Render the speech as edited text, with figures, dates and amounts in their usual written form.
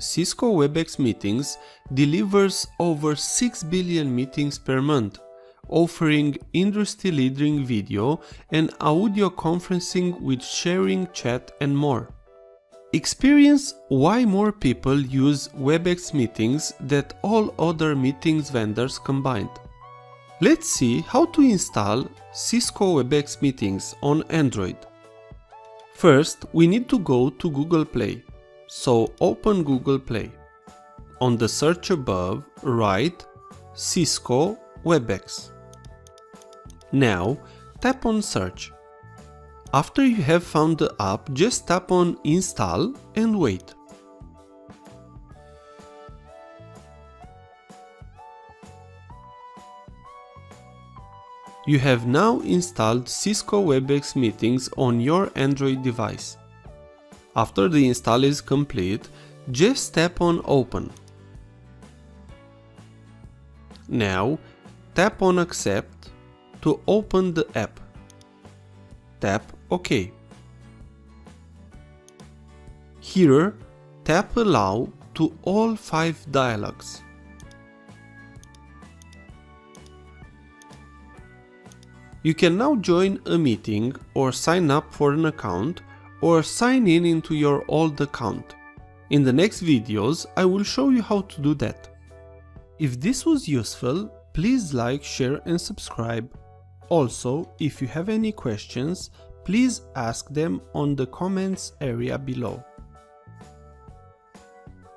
Cisco Webex Meetings delivers over 6 billion meetings per month, offering industry-leading video and audio conferencing with sharing, chat and more. Experience why more people use Webex Meetings than all other meetings vendors combined. Let's see how to install Cisco Webex Meetings on Android. First, we need to go to Google Play. So open Google Play. On the search above, write Cisco Webex. Now tap on search. After you have found the app, just tap on install and wait. You have now installed Cisco Webex Meetings on your Android device. After the install is complete, just tap on Open. Now, tap on Accept to open the app. Tap OK. Here, tap Allow to all 5 dialogues. You can now join a meeting or sign up for an account or sign in into your old account. In the next videos, I will show you how to do that. If this was useful, please like, share and subscribe. Also, if you have any questions, please ask them on the comments area below.